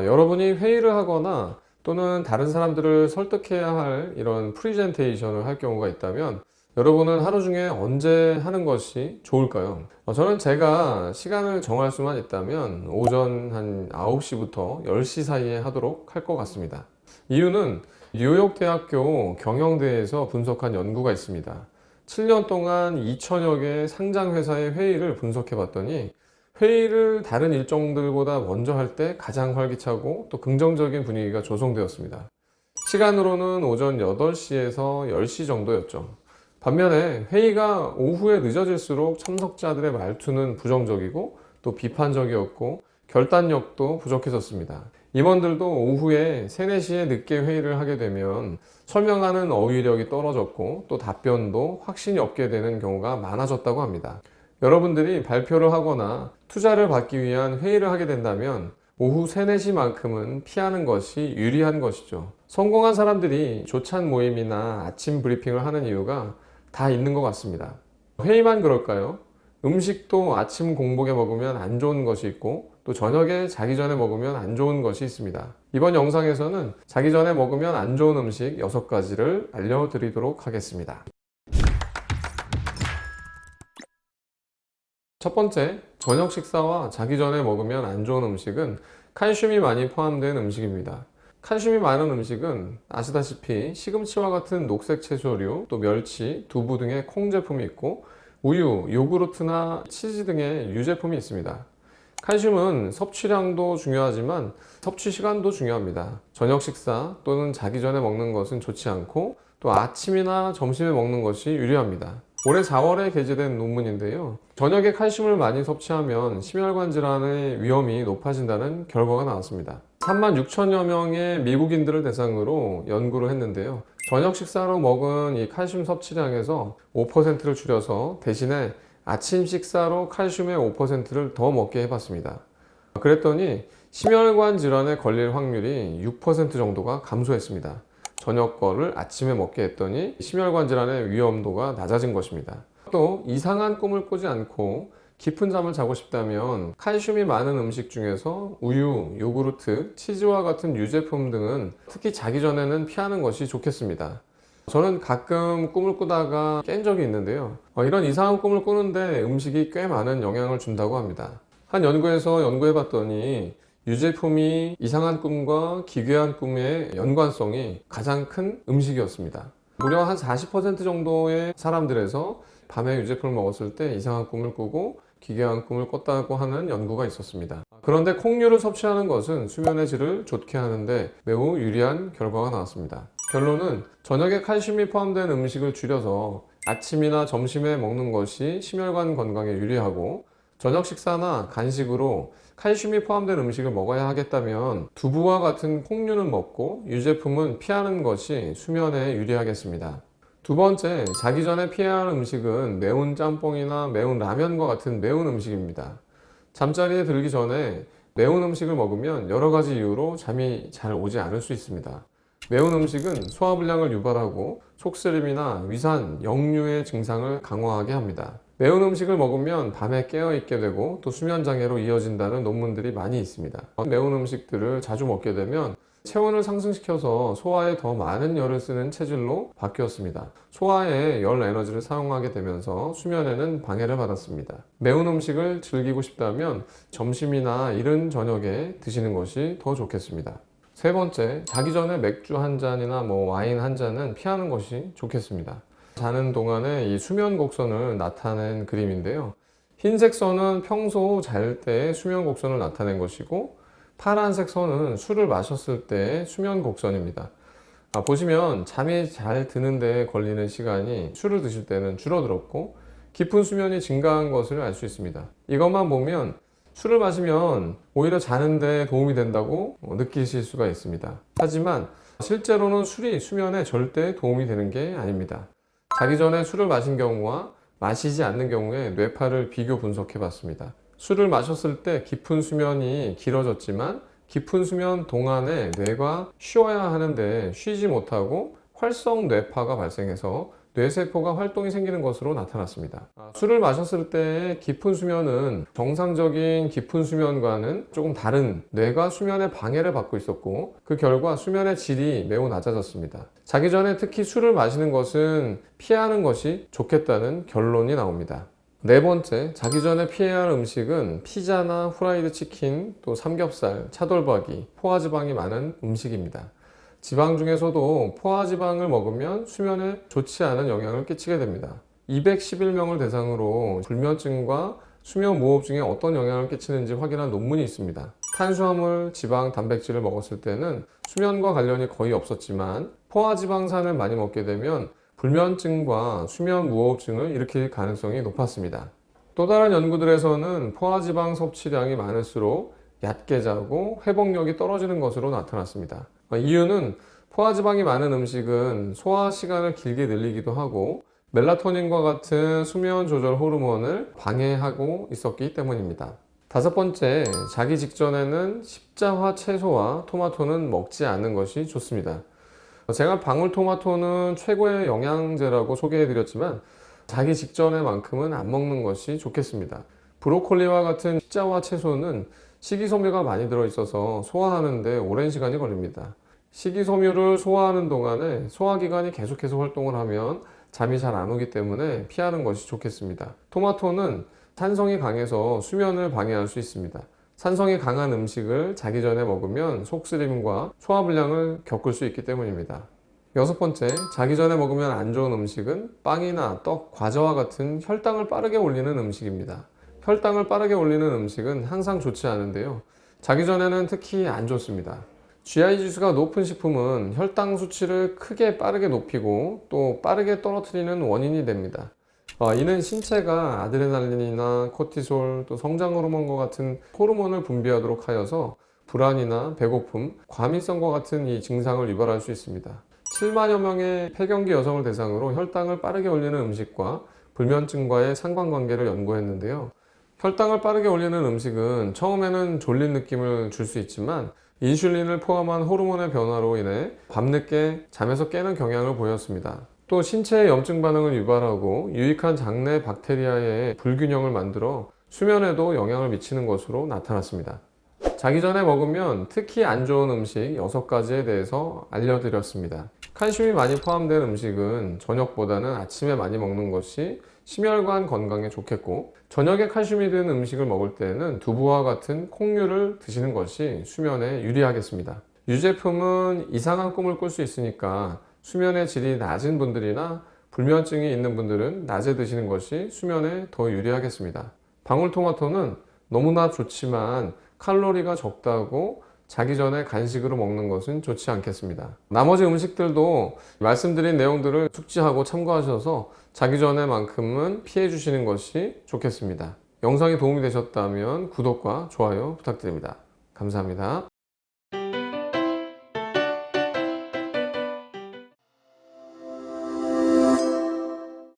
여러분이 회의를 하거나 또는 다른 사람들을 설득해야 할 이런 프리젠테이션을 할 경우가 있다면 여러분은 하루 중에 언제 하는 것이 좋을까요? 저는 제가 시간을 정할 수만 있다면 오전 한 9시부터 10시 사이에 하도록 할 것 같습니다. 이유는 뉴욕 대학교 경영대에서 분석한 연구가 있습니다. 7년 동안 2천여 개의 상장 회사의 회의를 분석해 봤더니 회의를 다른 일정들보다 먼저 할 때 가장 활기차고 또 긍정적인 분위기가 조성되었습니다. 시간으로는 오전 8시에서 10시 정도였죠. 반면에 회의가 오후에 늦어질수록 참석자들의 말투는 부정적이고 또 비판적이었고 결단력도 부족해졌습니다. 임원들도 오후에 3, 4시에 늦게 회의를 하게 되면 설명하는 어휘력이 떨어졌고 또 답변도 확신이 없게 되는 경우가 많아졌다고 합니다. 여러분들이 발표를 하거나 투자를 받기 위한 회의를 하게 된다면 오후 3, 4시만큼은 피하는 것이 유리한 것이죠. 성공한 사람들이 조찬 모임이나 아침 브리핑을 하는 이유가 다 있는 것 같습니다. 회의만 그럴까요? 음식도 아침 공복에 먹으면 안 좋은 것이 있고 또 저녁에 자기 전에 먹으면 안 좋은 것이 있습니다. 이번 영상에서는 자기 전에 먹으면 안 좋은 음식 6가지를 알려드리도록 하겠습니다. 첫 번째, 저녁 식사와 자기 전에 먹으면 안 좋은 음식은 칼슘이 많이 포함된 음식입니다. 칼슘이 많은 음식은 아시다시피 시금치와 같은 녹색 채소류, 또 멸치, 두부 등의 콩 제품이 있고 우유, 요구르트나 치즈 등의 유제품이 있습니다. 칼슘은 섭취량도 중요하지만 섭취 시간도 중요합니다. 저녁 식사 또는 자기 전에 먹는 것은 좋지 않고 또 아침이나 점심에 먹는 것이 유리합니다. 올해 4월에 게재된 논문인데요. 저녁에 칼슘을 많이 섭취하면 심혈관 질환의 위험이 높아진다는 결과가 나왔습니다. 36,000여 명의 미국인들을 대상으로 연구를 했는데요. 저녁 식사로 먹은 이 칼슘 섭취량에서 5%를 줄여서 대신에 아침 식사로 칼슘의 5%를 더 먹게 해봤습니다. 그랬더니 심혈관 질환에 걸릴 확률이 6% 정도가 감소했습니다. 저녁 거를 아침에 먹게 했더니 심혈관 질환의 위험도가 낮아진 것입니다. 또 이상한 꿈을 꾸지 않고 깊은 잠을 자고 싶다면 칼슘이 많은 음식 중에서 우유, 요구르트, 치즈와 같은 유제품 등은 특히 자기 전에는 피하는 것이 좋겠습니다. 저는 가끔 꿈을 꾸다가 깬 적이 있는데요. 이런 이상한 꿈을 꾸는데 음식이 꽤 많은 영향을 준다고 합니다. 한 연구에서 연구해 봤더니 유제품이 이상한 꿈과 기괴한 꿈의 연관성이 가장 큰 음식이었습니다. 무려 한 40% 정도의 사람들에서 밤에 유제품을 먹었을 때 이상한 꿈을 꾸고 기괴한 꿈을 꿨다고 하는 연구가 있었습니다. 그런데 콩류를 섭취하는 것은 수면의 질을 좋게 하는데 매우 유리한 결과가 나왔습니다. 결론은 저녁에 칼슘이 포함된 음식을 줄여서 아침이나 점심에 먹는 것이 심혈관 건강에 유리하고 저녁 식사나 간식으로 칼슘이 포함된 음식을 먹어야 하겠다면 두부와 같은 콩류는 먹고 유제품은 피하는 것이 수면에 유리하겠습니다. 두 번째, 자기 전에 피해야 할 음식은 매운 짬뽕이나 매운 라면과 같은 매운 음식입니다. 잠자리에 들기 전에 매운 음식을 먹으면 여러 가지 이유로 잠이 잘 오지 않을 수 있습니다. 매운 음식은 소화불량을 유발하고 속쓰림이나 위산, 역류의 증상을 강화하게 합니다. 매운 음식을 먹으면 밤에 깨어있게 되고 또 수면장애로 이어진다는 논문들이 많이 있습니다. 매운 음식들을 자주 먹게 되면 체온을 상승시켜서 소화에 더 많은 열을 쓰는 체질로 바뀌었습니다. 소화에 열 에너지를 사용하게 되면서 수면에는 방해를 받았습니다. 매운 음식을 즐기고 싶다면 점심이나 이른 저녁에 드시는 것이 더 좋겠습니다. 세 번째, 자기 전에 맥주 한 잔이나 와인 한 잔은 피하는 것이 좋겠습니다. 자는 동안에 이 수면 곡선을 나타낸 그림인데요. 흰색 선은 평소 잘 때의 수면 곡선을 나타낸 것이고 파란색 선은 술을 마셨을 때의 수면 곡선입니다. 보시면 잠이 잘 드는데 걸리는 시간이 술을 드실 때는 줄어들었고 깊은 수면이 증가한 것을 알 수 있습니다. 이것만 보면 술을 마시면 오히려 자는데 도움이 된다고 느끼실 수가 있습니다. 하지만 실제로는 술이 수면에 절대 도움이 되는 게 아닙니다. 자기 전에 술을 마신 경우와 마시지 않는 경우에 뇌파를 비교 분석해 봤습니다. 술을 마셨을 때 깊은 수면이 길어졌지만 깊은 수면 동안에 뇌가 쉬어야 하는데 쉬지 못하고 활성 뇌파가 발생해서 뇌세포가 활동이 생기는 것으로 나타났습니다. 술을 마셨을 때 깊은 수면은 정상적인 깊은 수면과는 조금 다른 뇌가 수면의 방해를 받고 있었고, 그 결과 수면의 질이 매우 낮아졌습니다. 자기 전에 특히 술을 마시는 것은 피하는 것이 좋겠다는 결론이 나옵니다. 네 번째, 자기 전에 피해야 할 음식은 피자나 후라이드 치킨, 또 삼겹살, 차돌박이, 포화지방이 많은 음식입니다. 지방 중에서도 포화지방을 먹으면 수면에 좋지 않은 영향을 끼치게 됩니다. 211명을 대상으로 불면증과 수면 무호흡증에 어떤 영향을 끼치는지 확인한 논문이 있습니다. 탄수화물, 지방, 단백질을 먹었을 때는 수면과 관련이 거의 없었지만 포화지방산을 많이 먹게 되면 불면증과 수면 무호흡증을 일으킬 가능성이 높았습니다. 또 다른 연구들에서는 포화지방 섭취량이 많을수록 얕게 자고 회복력이 떨어지는 것으로 나타났습니다. 이유는 포화지방이 많은 음식은 소화 시간을 길게 늘리기도 하고 멜라토닌과 같은 수면 조절 호르몬을 방해하고 있었기 때문입니다. 다섯 번째, 자기 직전에는 십자화 채소와 토마토는 먹지 않는 것이 좋습니다. 제가 방울토마토는 최고의 영양제라고 소개해드렸지만 자기 직전에만큼은 안 먹는 것이 좋겠습니다. 브로콜리와 같은 십자화 채소는 식이섬유가 많이 들어있어서 소화하는데 오랜 시간이 걸립니다. 식이섬유를 소화하는 동안에 소화기관이 계속해서 활동을 하면 잠이 잘 안 오기 때문에 피하는 것이 좋겠습니다. 토마토는 산성이 강해서 수면을 방해할 수 있습니다. 산성이 강한 음식을 자기 전에 먹으면 속쓰림과 소화불량을 겪을 수 있기 때문입니다. 여섯 번째, 자기 전에 먹으면 안 좋은 음식은 빵이나 떡, 과자와 같은 혈당을 빠르게 올리는 음식입니다. 혈당을 빠르게 올리는 음식은 항상 좋지 않은데요. 자기 전에는 특히 안 좋습니다. GI 지수가 높은 식품은 혈당 수치를 크게 빠르게 높이고 또 빠르게 떨어뜨리는 원인이 됩니다. 이는 신체가 아드레날린이나 코티솔, 또 성장 호르몬과 같은 호르몬을 분비하도록 하여서 불안이나 배고픔, 과민성과 같은 이 증상을 유발할 수 있습니다. 7만여 명의 폐경기 여성을 대상으로 혈당을 빠르게 올리는 음식과 불면증과의 상관관계를 연구했는데요. 혈당을 빠르게 올리는 음식은 처음에는 졸린 느낌을 줄 수 있지만 인슐린을 포함한 호르몬의 변화로 인해 밤늦게 잠에서 깨는 경향을 보였습니다. 또 신체의 염증 반응을 유발하고 유익한 장내 박테리아의 불균형을 만들어 수면에도 영향을 미치는 것으로 나타났습니다. 자기 전에 먹으면 특히 안 좋은 음식 6가지에 대해서 알려드렸습니다. 칼슘이 많이 포함된 음식은 저녁보다는 아침에 많이 먹는 것이 심혈관 건강에 좋겠고, 저녁에 칼슘이 든 음식을 먹을 때는 두부와 같은 콩류를 드시는 것이 수면에 유리하겠습니다. 유제품은 이상한 꿈을 꿀 수 있으니까 수면의 질이 낮은 분들이나 불면증이 있는 분들은 낮에 드시는 것이 수면에 더 유리하겠습니다. 방울토마토는 너무나 좋지만 칼로리가 적다고 자기 전에 간식으로 먹는 것은 좋지 않겠습니다. 나머지 음식들도 말씀드린 내용들을 숙지하고 참고하셔서 자기 전에만큼은 피해 주시는 것이 좋겠습니다. 영상이 도움이 되셨다면 구독과 좋아요 부탁드립니다. 감사합니다.